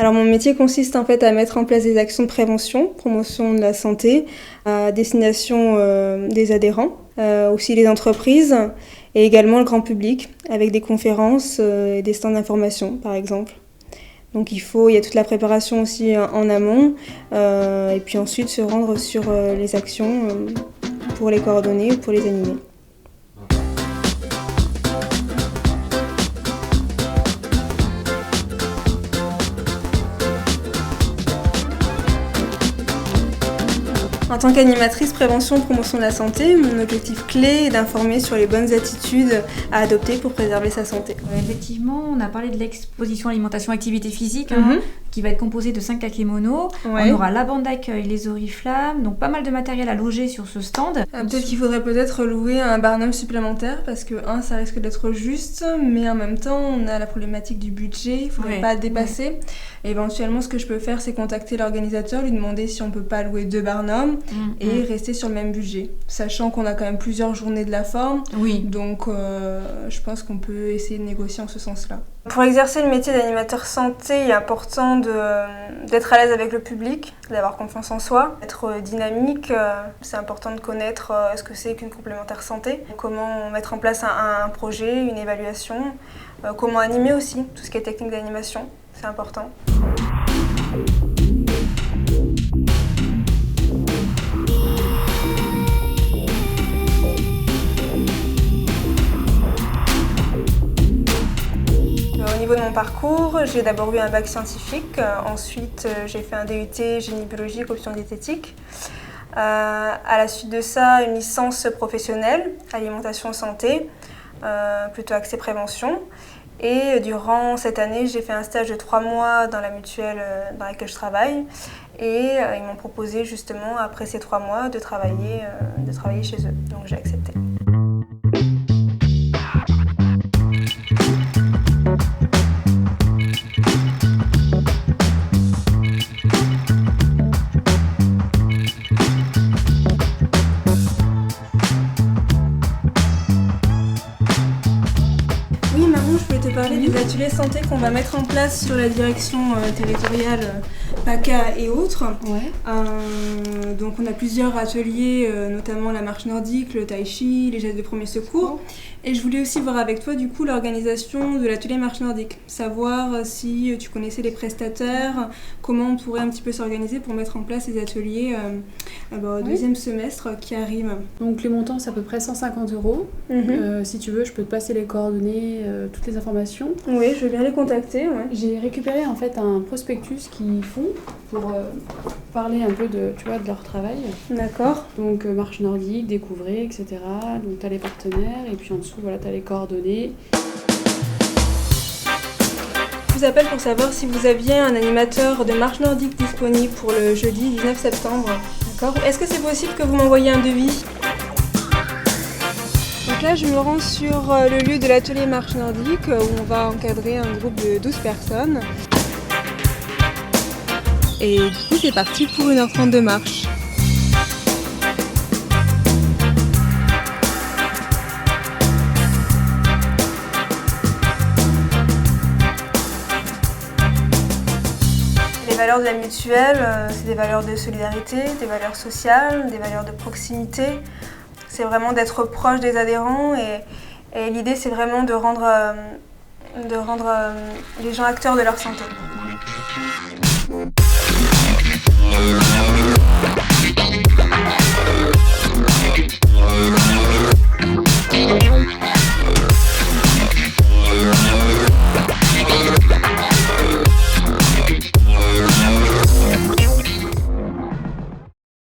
Alors mon métier consiste en fait à mettre en place des actions de prévention, promotion de la santé, à destination des adhérents, aussi les entreprises et également le grand public avec des conférences et des stands d'information par exemple. Donc il y a toute la préparation aussi en amont et puis ensuite se rendre sur les actions pour les coordonner ou pour les animer. En tant qu'animatrice prévention promotion de la santé, mon objectif clé est d'informer sur les bonnes attitudes à adopter pour préserver sa santé. Effectivement, on a parlé de l'exposition alimentation activité physique qui va être composée de 5 kakémonos. Ouais. On aura la bande d'accueil, les oriflammes, donc pas mal de matériel à loger sur ce stand. Peut-être qu'il faudrait louer un barnum supplémentaire parce que ça risque d'être juste, mais en même temps on a la problématique du budget, il ne faudrait pas dépasser. Ouais. Et éventuellement ce que je peux faire c'est contacter l'organisateur, lui demander si on ne peut pas louer 2 barnums et rester sur le même budget, sachant qu'on a quand même plusieurs journées de la forme, donc je pense qu'on peut essayer de négocier en ce sens-là. Pour exercer le métier d'animateur santé, il est important d'être à l'aise avec le public, d'avoir confiance en soi, d'être dynamique. C'est important de connaître ce que c'est qu'une complémentaire santé, comment mettre en place un projet, une évaluation, comment animer aussi, tout ce qui est technique d'animation, c'est important. Au niveau de mon parcours, j'ai d'abord eu un bac scientifique, ensuite j'ai fait un DUT génie biologique option diététique. À la suite de ça, une licence professionnelle, alimentation santé, plutôt axée prévention. Et durant cette année, j'ai fait un stage de 3 mois dans la mutuelle dans laquelle je travaille. Et ils m'ont proposé justement, après ces 3 mois, de travailler chez eux. Donc j'ai accepté. Parler des ateliers santé qu'on va mettre en place sur la direction territoriale PACA et autres. Ouais. Donc on a plusieurs ateliers, notamment la marche nordique, le tai chi, les gestes de premier secours. Et je voulais aussi voir avec toi du coup l'organisation de l'atelier marche nordique, savoir si tu connaissais les prestataires, comment on pourrait un petit peu s'organiser pour mettre en place ces ateliers au deuxième semestre qui arrive. Donc les montants c'est à peu près 150 €. Si tu veux, je peux te passer les coordonnées, toutes les informations. Oui, je veux bien les contacter. Ouais. J'ai récupéré en fait un prospectus qu'ils font pour parler un peu de leur travail. D'accord. Donc marche nordique, découvrez, etc. Donc tu as les partenaires et puis en dessous, voilà, tu as les coordonnées. Je vous appelle pour savoir si vous aviez un animateur de marche nordique disponible pour le jeudi 19 septembre. D'accord. Est-ce que c'est possible que vous m'envoyiez un devis ? Donc là, je me rends sur le lieu de l'atelier marche nordique où on va encadrer un groupe de 12 personnes. Et du coup, c'est parti pour 1h30 de marche. Les valeurs de la mutuelle, c'est des valeurs de solidarité, des valeurs sociales, des valeurs de proximité. C'est vraiment d'être proche des adhérents et l'idée c'est vraiment de rendre les gens acteurs de leur santé.